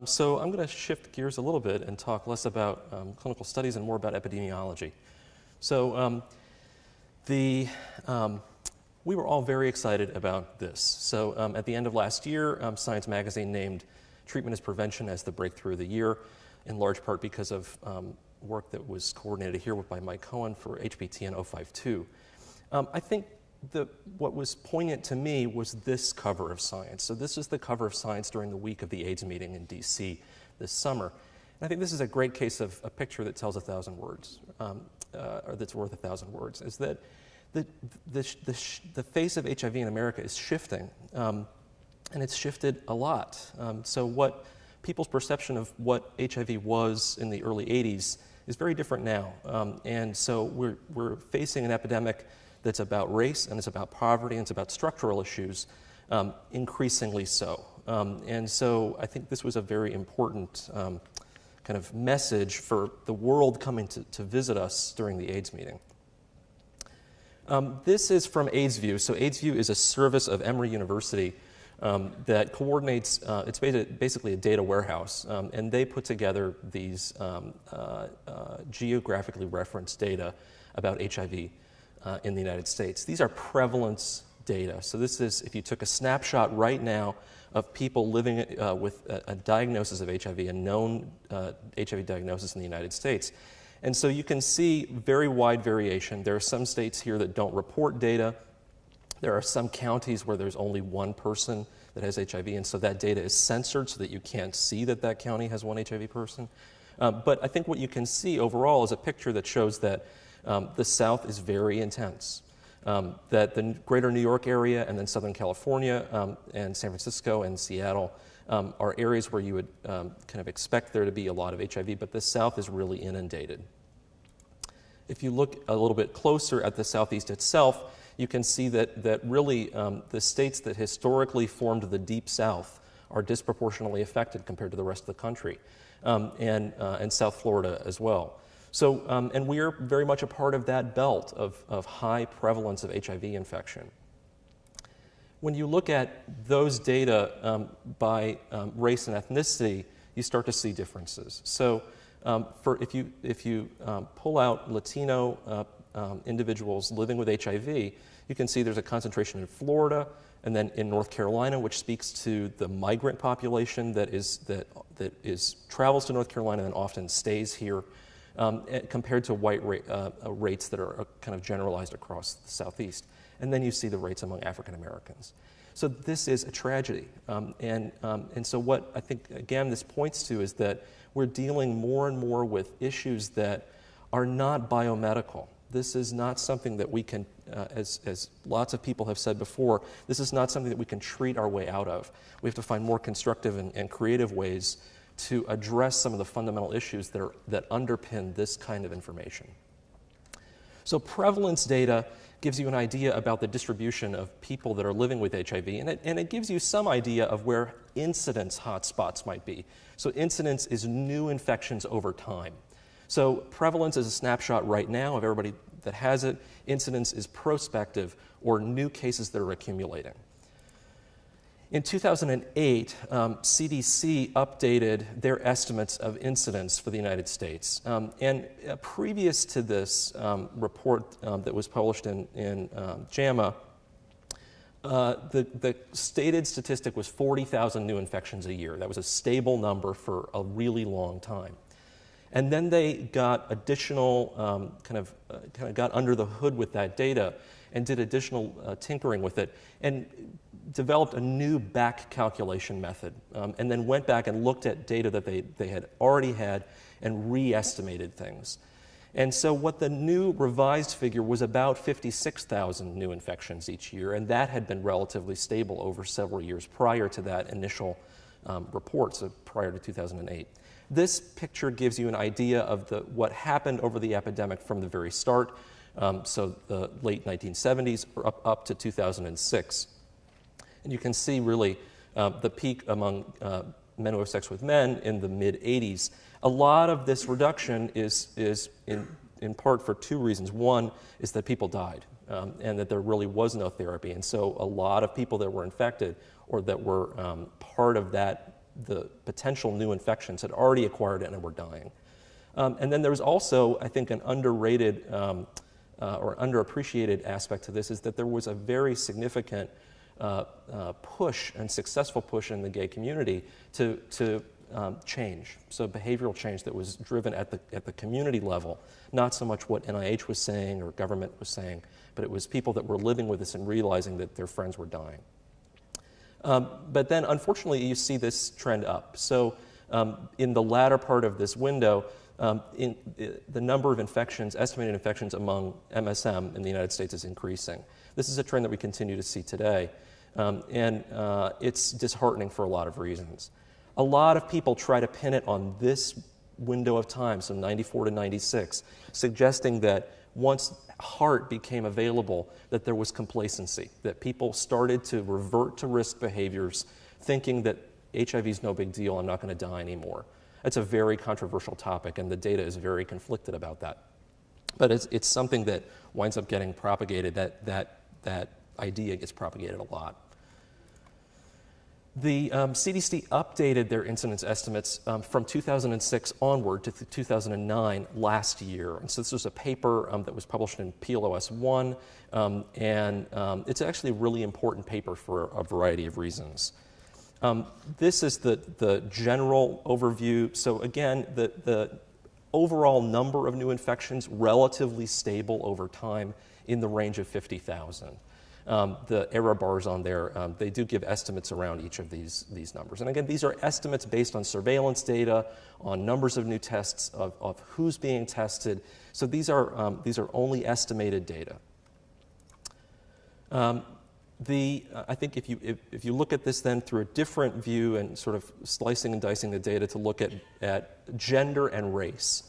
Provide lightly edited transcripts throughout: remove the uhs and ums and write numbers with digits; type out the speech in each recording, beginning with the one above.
So I'm going to shift gears a little bit and talk less about clinical studies and more about epidemiology. So we were all very excited about this. So at the end of last year, Science Magazine named treatment as prevention as the breakthrough of the year, in large part because of work that was coordinated here by Mike Cohen for HPTN 052. I think what was poignant to me was this cover of Science. So this is the cover of Science during the week of the AIDS meeting in DC this summer. And I think this is a great case of a picture that tells 1,000 words, or that's worth 1,000 words, is that the face of HIV in America is shifting, and it's shifted a lot. So what people's perception of what HIV was in the early 80s is very different now. And so we're facing an epidemic that's about race, and it's about poverty, and it's about structural issues, increasingly so. And so I think this was a very important kind of message for the world coming to visit us during the AIDS meeting. This is from AIDSview. So AIDSview is a service of Emory University that coordinates, it's basically a data warehouse, and they put together these geographically referenced data about HIV in the United States. These are prevalence data. So this is, if you took a snapshot right now of people living with a diagnosis of HIV, a known HIV diagnosis in the United States. And so you can see very wide variation. There are some states here that don't report data. There are some counties where there's only one person that has HIV, and so that data is censored so that you can't see that that county has one HIV person. But I think what you can see overall is a picture that shows that the South is very intense, that the greater New York area and then Southern California and San Francisco and Seattle are areas where you would kind of expect there to be a lot of HIV, but the South is really inundated. If you look a little bit closer at the Southeast itself, you can see that really the states that historically formed the Deep South are disproportionately affected compared to the rest of the country, and South Florida as well. So, and we are very much a part of that belt of high prevalence of HIV infection. When you look at those data by race and ethnicity, you start to see differences. So if you pull out Latino individuals living with HIV, you can see there's a concentration in Florida and then in North Carolina, which speaks to the migrant population that travels to North Carolina and often stays here, compared to white rates that are kind of generalized across the Southeast. And then you see the rates among African Americans. So this is a tragedy. And so what I think, again, this points to is that we're dealing more and more with issues that are not biomedical. This is not something that we can, as lots of people have said before, this is not something that we can treat our way out of. We have to find more constructive and creative ways to address some of the fundamental issues that underpin this kind of information. So prevalence data gives you an idea about the distribution of people that are living with HIV, and it gives you some idea of where incidence hotspots might be. So incidence is new infections over time. So prevalence is a snapshot right now of everybody that has it. Incidence is prospective, or new cases that are accumulating. In 2008, CDC updated their estimates of incidence for the United States. And previous to this report that was published in JAMA, the stated statistic was 40,000 new infections a year. That was a stable number for a really long time. And then they got additional, kind of got under the hood with that data and did additional tinkering with it and developed a new back calculation method, and then went back and looked at data that they had already had and re-estimated things. And so what the new revised figure was about 56,000 new infections each year, and that had been relatively stable over several years prior to that initial report, so prior to 2008. This picture gives you an idea of what happened over the epidemic from the very start, so the late 1970s or up to 2006. And you can see really the peak among men who have sex with men in the mid-80s. A lot of this reduction is in part for two reasons. One is that people died and that there really was no therapy. And so a lot of people that were infected or that were part of that the potential new infections had already acquired it and were dying. And then there's also, I think, an underrated or underappreciated aspect to this is that there was a very significant push and successful push in the gay community to change. So behavioral change that was driven at the community level, not so much what NIH was saying or government was saying, but it was people that were living with this and realizing that their friends were dying. But then, unfortunately, you see this trend up. So in the latter part of this window, the number of infections, estimated infections among MSM in the United States is increasing. This is a trend that we continue to see today, and it's disheartening for a lot of reasons. A lot of people try to pin it on this window of time, so 94 to 96, suggesting that once HAART became available, that there was complacency, that people started to revert to risk behaviors, thinking that HIV is no big deal, I'm not going to die anymore. It's a very controversial topic, and the data is very conflicted about that. But it's something that winds up getting propagated, that idea gets propagated a lot. The CDC updated their incidence estates from 2006 onward to 2009 last year. And so this was a paper that was published in PLOS 1, and it's actually a really important paper for a variety of reasons. This is the general overview. So again, the overall number of new infections relatively stable over time in the range of 50,000. The error bars on there, they do give estimates around each of these numbers. And again, these are estimates based on surveillance data, on numbers of new tests, of who's being tested. So these are only estimated data. I think if you look at this then through a different view and sort of slicing and dicing the data to look at gender and race,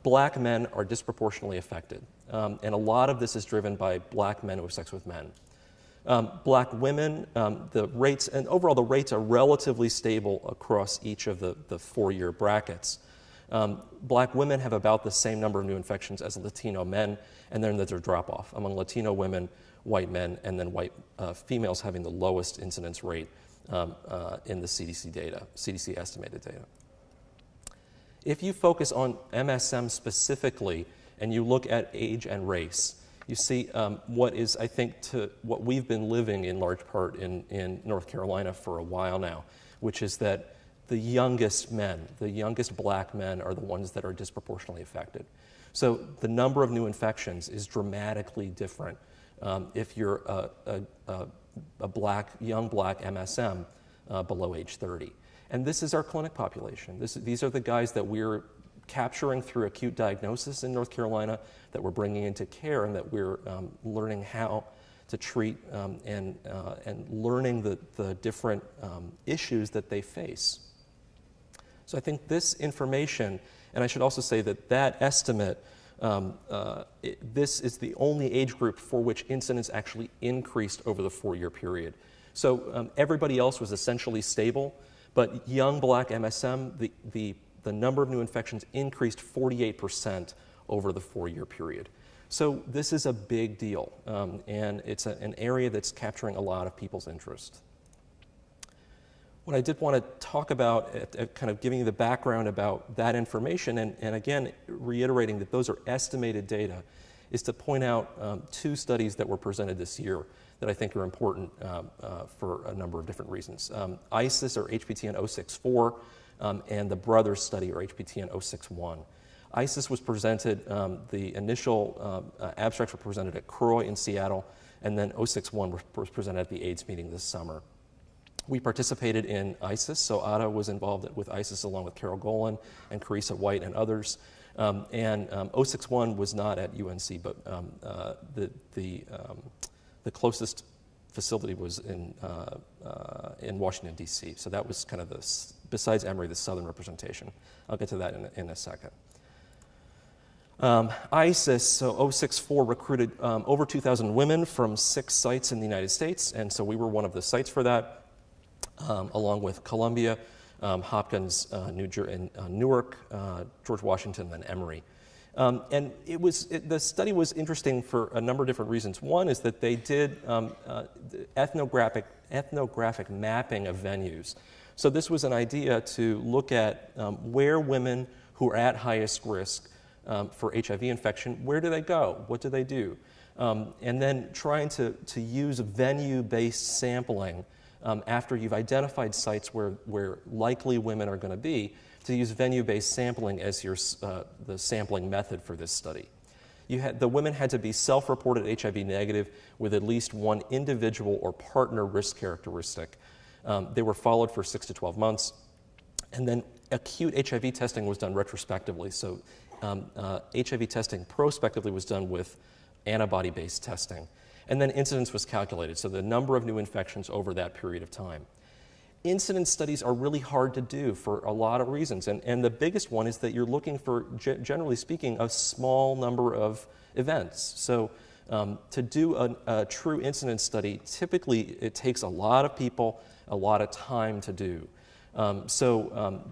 black men are disproportionately affected. And a lot of this is driven by black men who have sex with men. Black women, the rates, and overall the rates are relatively stable across each of the 4-year brackets. Black women have about the same number of new infections as Latino men, and then there's a drop-off among Latino women, white men, and then white females having the lowest incidence rate in the CDC data, CDC estimated data. If you focus on MSM specifically, and you look at age and race, you see what is, I think, what we've been living in large part in North Carolina for a while now, which is that the youngest men, the youngest black men, are the ones that are disproportionately affected. So the number of new infections is dramatically different if you're a young black MSM below age 30. And this is our clinic population. These are the guys that we're capturing through acute diagnosis in North Carolina, that we're bringing into care, and that we're learning how to treat and learning the different issues that they face. So I think this information, and I should also say that estimate, this is the only age group for which incidence actually increased over the 4-year period. So everybody else was essentially stable, but young black MSM, the number of new infections increased 48% over the 4-year period. So this is a big deal, and it's an area that's capturing a lot of people's interest. What I did want to talk about, kind of giving you the background about that information, and again, reiterating that those are estimated data, is to point out 2 studies that were presented this year that I think are important for a number of different reasons. ISIS, or HPTN 064, and the Brothers study, or HPTN 061. ISIS was presented, the initial abstracts were presented at CROI in Seattle, and then 061 was presented at the AIDS meeting this summer. We participated in ISIS, so Ada was involved with ISIS along with Carol Golan and Carissa White and others. And 061 was not at UNC, but the closest facility was in Washington, D.C. So that was kind of besides Emory, the southern representation. I'll get to that in a second. ISIS, so 064, recruited over 2,000 women from 6 sites in the United States, and so we were one of the sites for that, along with Columbia, Hopkins, Newark, George Washington, and Emory. And the study was interesting for a number of different reasons. One is that they did ethnographic mapping of venues. So this was an idea to look at where women who are at highest risk for HIV infection, where do they go? What do they do? And then trying to use venue-based sampling after you've identified sites where likely women are going to be, to use venue-based sampling as the sampling method for this study. The women had to be self-reported HIV negative with at least one individual or partner risk characteristic. They were followed for 6 to 12 months, and then acute HIV testing was done retrospectively. So HIV testing prospectively was done with antibody-based testing. And then incidence was calculated, so the number of new infections over that period of time. Incidence studies are really hard to do for a lot of reasons, and the biggest one is that you're looking for, generally speaking, a small number of events. So to do a true incidence study, typically it takes a lot of people, a lot of time to do.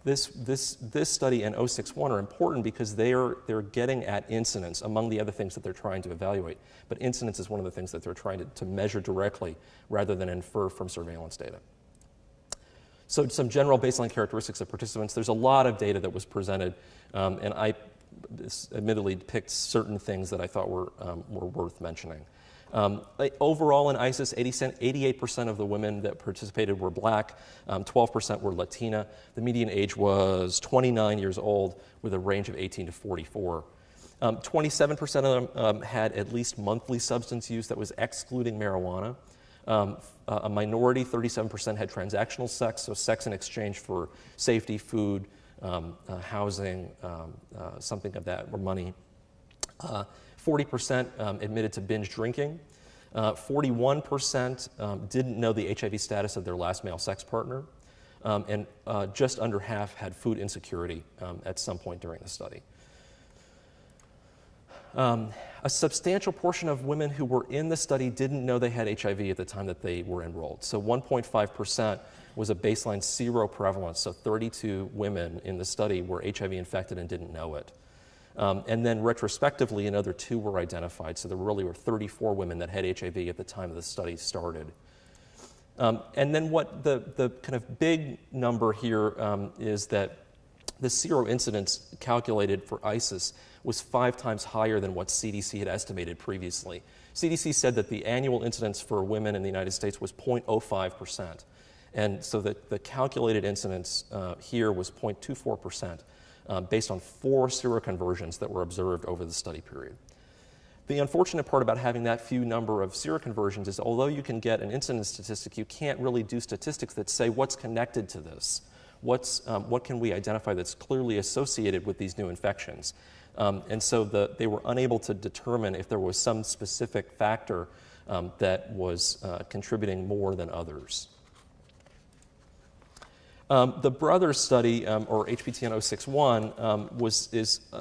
This study and 061 are important because they're getting at incidence among the other things that they're trying to evaluate. But incidence is one of the things that they're trying to measure directly rather than infer from surveillance data. So some general baseline characteristics of participants. There's a lot of data that was presented, and I admittedly picked certain things that I thought were worth mentioning. Overall in ISIS, 88% of the women that participated were black, 12% were Latina. The median age was 29 years old with a range of 18 to 44. 27% of them had at least monthly substance use that was excluding marijuana. A minority, 37%, had transactional sex, so sex in exchange for safety, food, housing, something of that, or money. 40% admitted to binge drinking. 41% didn't know the HIV status of their last male sex partner. And just under half had food insecurity at some point during the study. A substantial portion of women who were in the study didn't know they had HIV at the time that they were enrolled. So 1.5% was a baseline seroprevalence, so 32 women in the study were HIV infected and didn't know it. And then retrospectively, another 2 were identified, so there really were 34 women that had HIV at the time the study started. And then what the kind of big number here is that the sero incidence calculated for ISIS was 5 times higher than what CDC had estimated previously. CDC said that the annual incidence for women in the United States was 0.05%. And so the calculated incidence here was 0.24%. Based on 4 seroconversions that were observed over the study period. The unfortunate part about having that few number of seroconversions is although you can get an incidence statistic, you can't really do statistics that say what's connected to this. What can we identify that's clearly associated with these new infections? And so they were unable to determine if there was some specific factor that was contributing more than others. The Brothers study, or HPTN 061,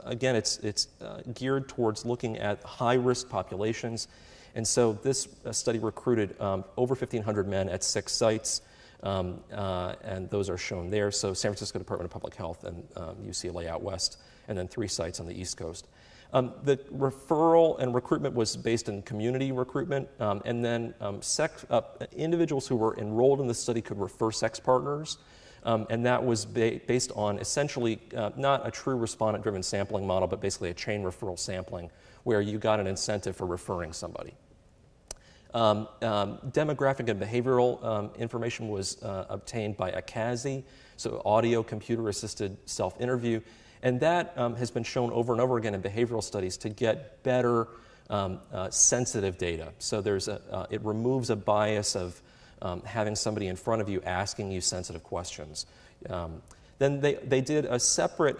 again, it's geared towards looking at high-risk populations. And so this study recruited over 1,500 men at 6 sites, and those are shown there. So San Francisco Department of Public Health and UCLA out west, and then 3 sites on the East Coast. The referral and recruitment was based in community recruitment, and then individuals who were enrolled in the study could refer sex partners. And that was based on essentially not a true respondent-driven sampling model, but basically a chain referral sampling where you got an incentive for referring somebody. Demographic and behavioral information was obtained by ACASI, so audio computer-assisted self-interview, and that has been shown over and over again in behavioral studies to get better sensitive data. So it removes a bias of having somebody in front of you asking you sensitive questions. Then they did a separate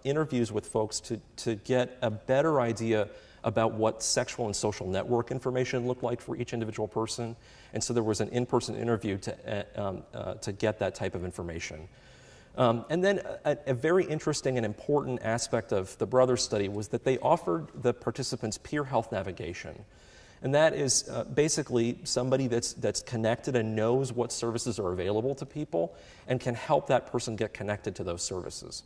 interviews with folks to get a better idea about what sexual and social network information looked like for each individual person. And so there was an in-person interview to get that type of information. And then a very interesting and important aspect of the Brothers study was that they offered the participants peer health navigation. And that is basically somebody that's connected and knows what services are available to people and can help that person get connected to those services.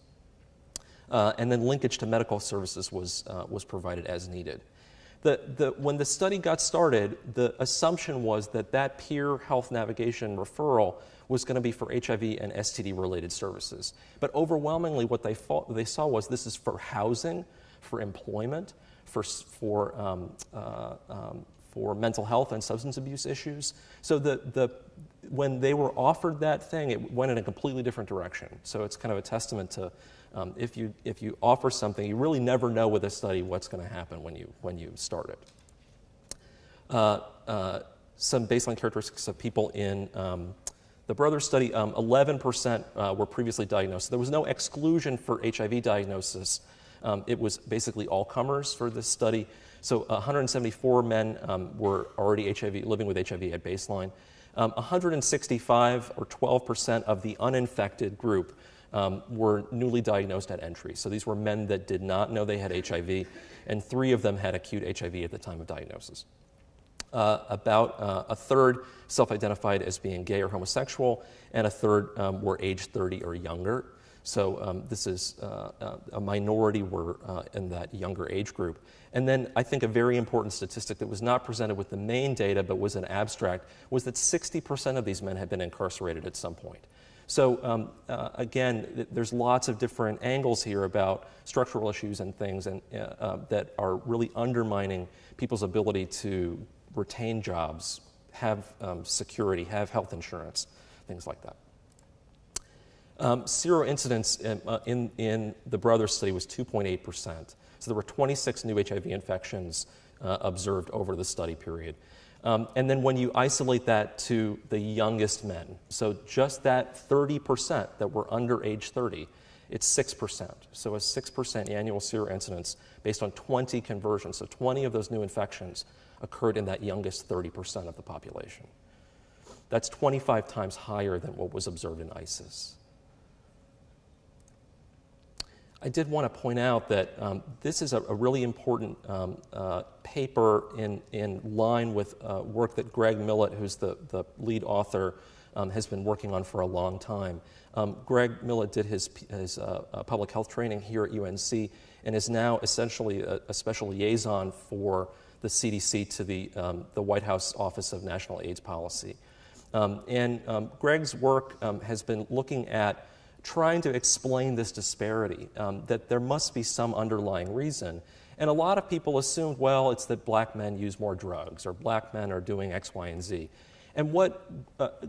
And then linkage to medical services was provided as needed. When the study got started, the assumption was that that peer health navigation referral was going to be for HIV and STD-related services. But overwhelmingly, what they saw was this is for housing, for employment, for mental health and substance abuse issues. So when they were offered that thing, it went in a completely different direction. So it's kind of a testament to if you offer something, you really never know with a study what's going to happen when you start it. Some baseline characteristics of people in the Brothers study: 11% were previously diagnosed. So there was no exclusion for HIV diagnosis. It was basically all comers for this study. So 174 men were already living with HIV at baseline. 165 or 12% of the uninfected group were newly diagnosed at entry. So these were men that did not know they had HIV, and 3 of them had acute HIV at the time of diagnosis. About a third self-identified as being gay or homosexual, and a third were age 30 or younger. So this is a minority were in that younger age group. And then I think a very important statistic that was not presented with the main data but was an abstract was that 60% of these men had been incarcerated at some point. So again, there's lots of different angles here about structural issues and things that are really undermining people's ability to retain jobs, have security, have health insurance, things like that. Seroincidence in the Brothers study was 2.8%. So there were 26 new HIV infections observed over the study period. And then when you isolate that to the youngest men, so just that 30% that were under age 30, it's 6%. So a 6% annual seroincidence based on 20 conversions. So 20 of those new infections occurred in that youngest 30% of the population. That's 25 times higher than what was observed in ISIS. I did want to point out that this is a really important paper in line with work that Greg Millett, who's the lead author, has been working on for a long time. Greg Millett did his public health training here at UNC and is now essentially a special liaison for the CDC to the White House Office of National AIDS Policy. Greg's work has been looking at trying to explain this disparity, that there must be some underlying reason. And a lot of people assumed, well, it's that black men use more drugs, or black men are doing X, Y, and Z. And what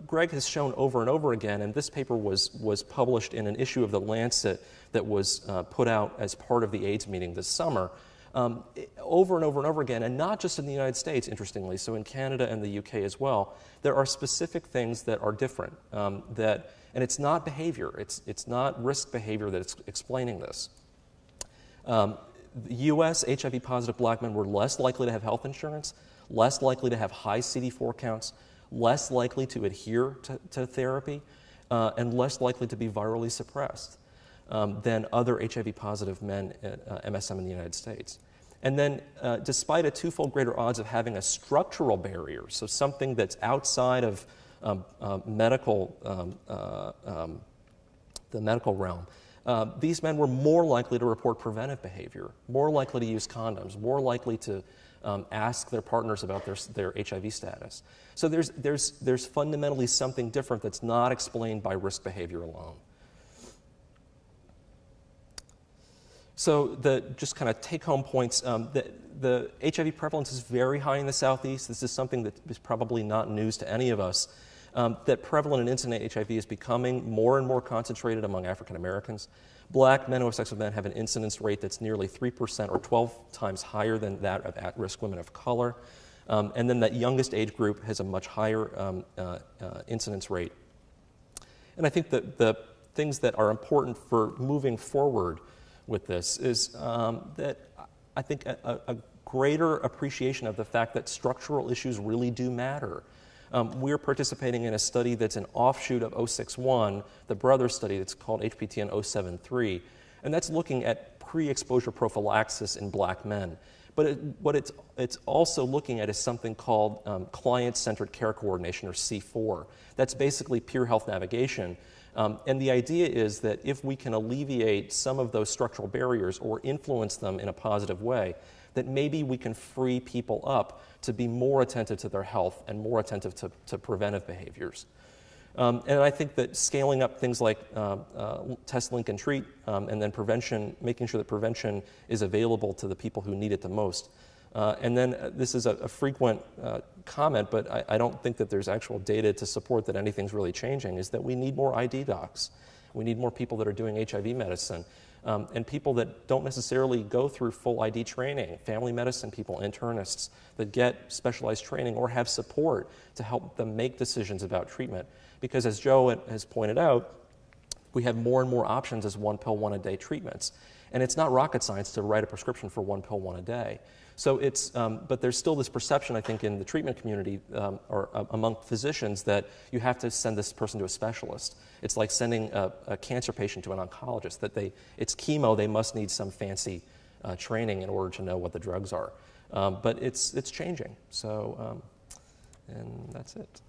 Greg has shown over and over again, and this paper was published in an issue of The Lancet that was put out as part of the AIDS meeting this summer, over and over and over again, and not just in the United States, interestingly, so in Canada and the UK as well, there are specific things that are different, and it's not behavior, it's not risk behavior that's explaining this. The US HIV-positive black men were less likely to have health insurance, less likely to have high CD4 counts, less likely to adhere to therapy, and less likely to be virally suppressed than other HIV-positive men at MSM in the United States. And then despite a twofold greater odds of having a structural barrier, so something that's outside of the medical realm, these men were more likely to report preventive behavior, more likely to use condoms, more likely to ask their partners about their HIV status. So there's fundamentally something different that's not explained by risk behavior alone. So just kind of take-home points, the HIV prevalence is very high in the Southeast. This is something that is probably not news to any of us. That prevalent and incident HIV is becoming more and more concentrated among African Americans. Black men who have sex with men have an incidence rate that's nearly 3% or 12 times higher than that of at-risk women of color. And then that youngest age group has a much higher incidence rate. And I think that the things that are important for moving forward with this is that I think a greater appreciation of the fact that structural issues really do matter. We're participating in a study that's an offshoot of 061, the Brothers study that's called HPTN 073, and that's looking at pre-exposure prophylaxis in black men. But what it's also looking at is something called client-centered care coordination, or C4. That's basically peer health navigation, And the idea is that if we can alleviate some of those structural barriers or influence them in a positive way, that maybe we can free people up to be more attentive to their health and more attentive to preventive behaviors. And I think that scaling up things like test, link, and treat, and then prevention, making sure that prevention is available to the people who need it the most. And then this is a frequent comment, but I don't think that there's actual data to support that anything's really changing, is that we need more ID docs. We need more people that are doing HIV medicine. And people that don't necessarily go through full ID training, family medicine people, internists that get specialized training or have support to help them make decisions about treatment. Because as Joe has pointed out, we have more and more options as one pill, one a day treatments. And it's not rocket science to write a prescription for one pill, one a day. So it's, but there's still this perception, I think, in the treatment community or among physicians that you have to send this person to a specialist. It's like sending a cancer patient to an oncologist, that it's chemo, they must need some fancy training in order to know what the drugs are. But it's changing. So, and that's it.